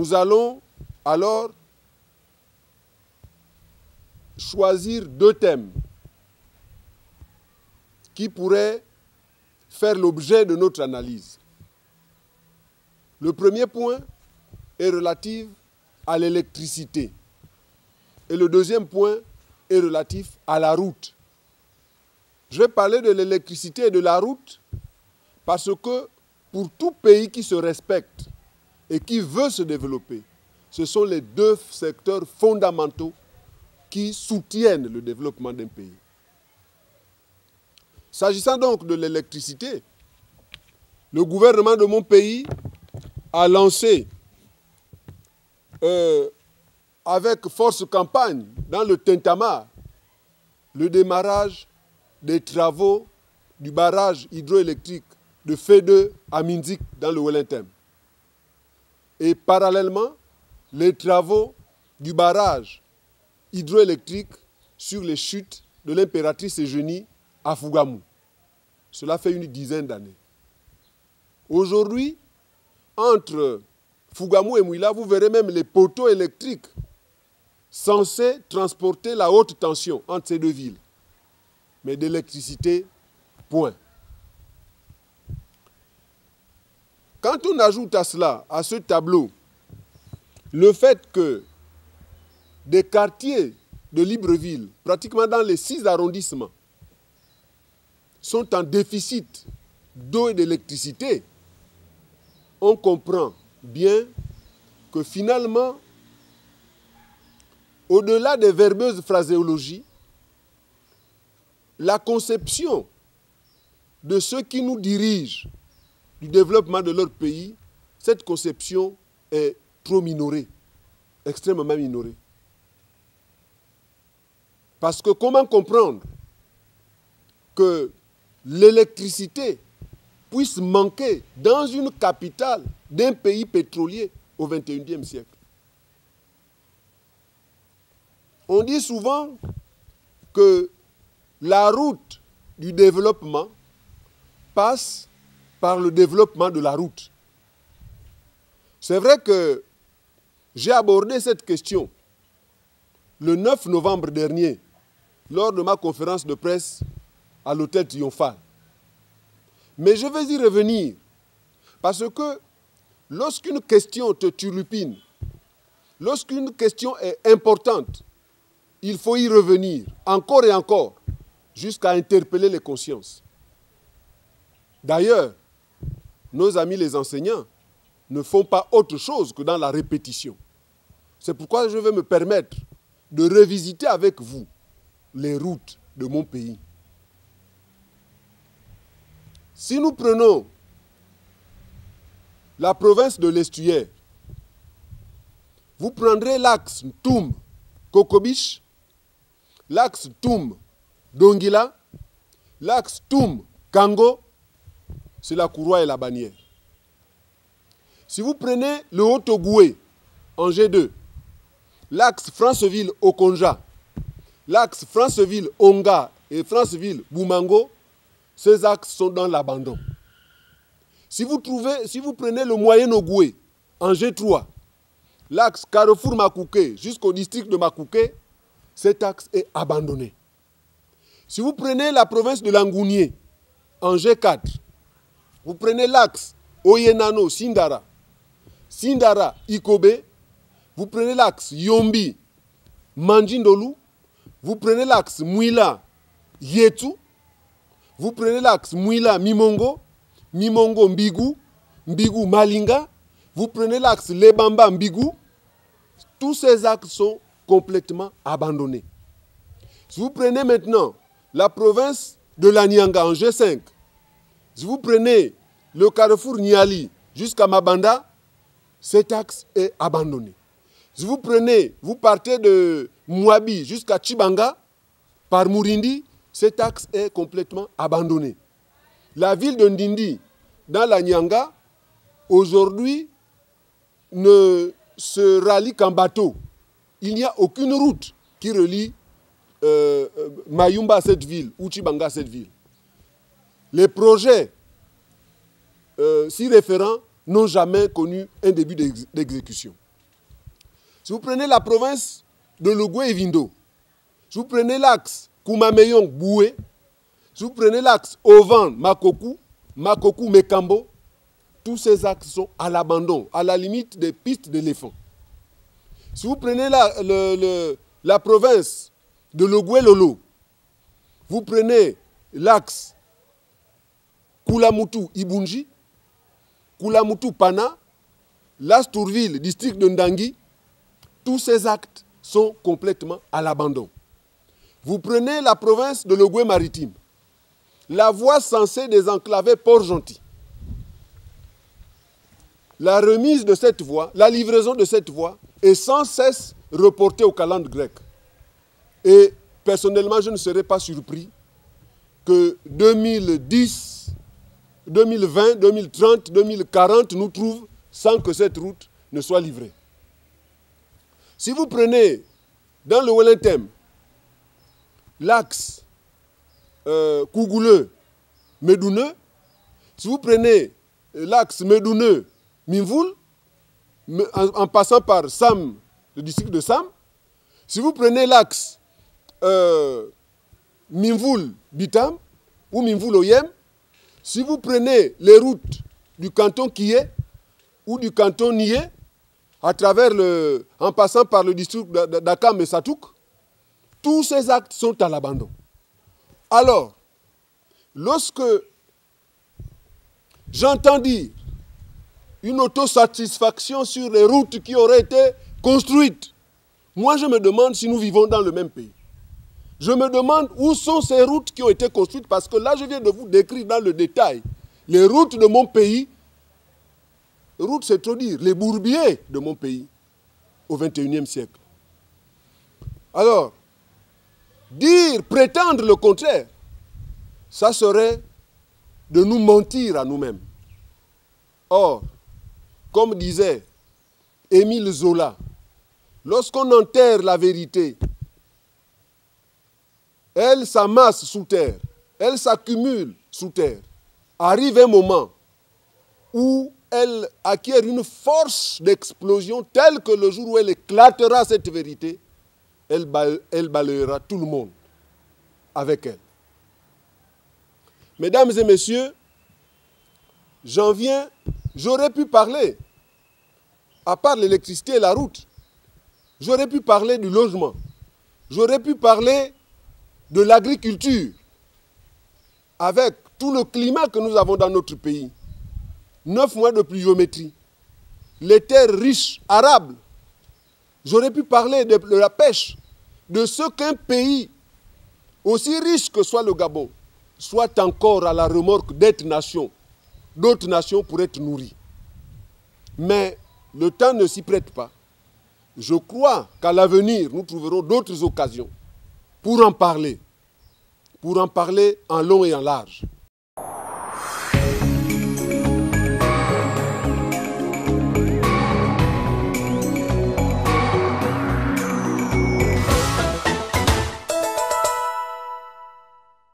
Nous allons alors choisir 2 thèmes qui pourraient faire l'objet de notre analyse. Le premier point est relatif à l'électricité. Et le deuxième point est relatif à la route. Je vais parler de l'électricité et de la route parce que pour tout pays qui se respecte et qui veut se développer, ce sont les 2 secteurs fondamentaux qui soutiennent le développement d'un pays. S'agissant donc de l'électricité, le gouvernement de mon pays a lancé avec force campagne dans le Tintamarre le démarrage des travaux du barrage hydroélectrique de Fédé à Minzik dans le Wellington. Et parallèlement, les travaux du barrage hydroélectrique sur les chutes de l'impératrice Eugénie à Fougamou. Cela fait une dizaine d'années. Aujourd'hui, entre Fougamou et Mouila, vous verrez même les poteaux électriques censés transporter la haute tension entre ces 2 villes. Mais d'électricité, point. Quand on ajoute à cela, à ce tableau, le fait que des quartiers de Libreville, pratiquement dans les 6 arrondissements, sont en déficit d'eau et d'électricité, on comprend bien que finalement, au-delà des verbeuses phraséologies, la conception de ceux qui nous dirigent du développement de leur pays, cette conception est trop minorée, extrêmement minorée. Parce que comment comprendre que l'électricité puisse manquer dans une capitale d'un pays pétrolier au XXIe siècle? On dit souvent que la route du développement passe par le développement de la route. C'est vrai que j'ai abordé cette question le 9 novembre dernier lors de ma conférence de presse à l'hôtel Triomphal. Mais je vais y revenir parce que lorsqu'une question te turlupine, lorsqu'une question est importante, il faut y revenir encore et encore jusqu'à interpeller les consciences. D'ailleurs, nos amis les enseignants ne font pas autre chose que dans la répétition. C'est pourquoi je vais me permettre de revisiter avec vous les routes de mon pays. Si nous prenons la province de l'Estuaire, vous prendrez l'axe Toum-Kokobich, l'axe Toum-Dongila, l'axe Toum-Kango, c'est la Courroie et la Bannière. Si vous prenez le Haut-Ogoué en G2, l'axe Franceville-Okonja, l'axe Franceville-Onga et Franceville-Boumango, ces axes sont dans l'abandon. Si vous prenez le Moyen-Ogoué en G3, l'axe Carrefour-Makouké jusqu'au district de Makouké, cet axe est abandonné. Si vous prenez la province de Langounié en G4, vous prenez l'axe Oyenano-Sindara, Sindara-Ikobe, vous prenez l'axe Yombi-Mandjindolu, vous prenez l'axe Mouila-Yetu, vous prenez l'axe Mouila-Mimongo, Mimongo-Mbigou, Mbigou-Malinga, vous prenez l'axe Lebamba-Mbigou, tous ces axes sont complètement abandonnés. Si vous prenez maintenant la province de la Nyanga en G5, si vous prenez le carrefour Niali jusqu'à Mabanda, cet axe est abandonné. Si vous partez de Mouabi jusqu'à Chibanga, par Mourindi, cet axe est complètement abandonné. La ville de Ndindi, dans la Nyanga, aujourd'hui, ne se rallie qu'en bateau. Il n'y a aucune route qui relie Mayumba à cette ville ou Chibanga à cette ville. Les projets si référents n'ont jamais connu un début d'exécution. Si vous prenez la province de Logoué et Vindo, si vous prenez l'axe Koumameyong-Boué, si vous prenez l'axe Ovan-Makokou, Makokou-Mekambo, tous ces axes sont à l'abandon, à la limite des pistes d'éléphants. Si vous prenez la province de Logoué-Lolo, vous prenez l'axe Koulamoutou-Ibunji, Koulamoutou-Pana, l'Astourville, district de Ndangui, tous ces actes sont complètement à l'abandon. Vous prenez la province de Logoué-Maritime, la voie censée désenclaver Port-Gentil. La remise de cette voie, la livraison de cette voie est sans cesse reportée au calendrier grec. Et personnellement, je ne serais pas surpris que 2010, 2020, 2030, 2040 nous trouvent sans que cette route ne soit livrée. Si vous prenez dans le Wellington l'axe Kougouleux-Médouneux, si vous prenez l'axe Médouneux-Mimvoul, en passant par Sam, le district de Sam, si vous prenez l'axe Mimvoul-Bitam ou Mimvoul-Oyem, si vous prenez les routes du canton Kiyé ou du canton Nié, en passant par le district d'Akam et Satouk, tous ces actes sont à l'abandon. Alors, lorsque j'entends dire une autosatisfaction sur les routes qui auraient été construites, moi je me demande si nous vivons dans le même pays. Je me demande où sont ces routes qui ont été construites, parce que là je viens de vous décrire dans le détail les routes de mon pays. Route, c'est trop dire, les bourbiers de mon pays au XXIe siècle. Alors, prétendre le contraire, ça serait de nous mentir à nous-mêmes. Or, comme disait Émile Zola, lorsqu'on enterre la vérité, elle s'amasse sous terre, elle s'accumule sous terre. Arrive un moment où elle acquiert une force d'explosion telle que le jour où elle éclatera cette vérité, elle balayera tout le monde avec elle. Mesdames et messieurs, j'aurais pu parler, à part l'électricité et la route, j'aurais pu parler du logement, j'aurais pu parler de l'agriculture, avec tout le climat que nous avons dans notre pays. 9 mois de pluviométrie, les terres riches, arables. J'aurais pu parler de la pêche, de ce qu'un pays, aussi riche que soit le Gabon, soit encore à la remorque d'autres nations pour être nourries. Mais le temps ne s'y prête pas. Je crois qu'à l'avenir, nous trouverons d'autres occasions pour en parler en long et en large.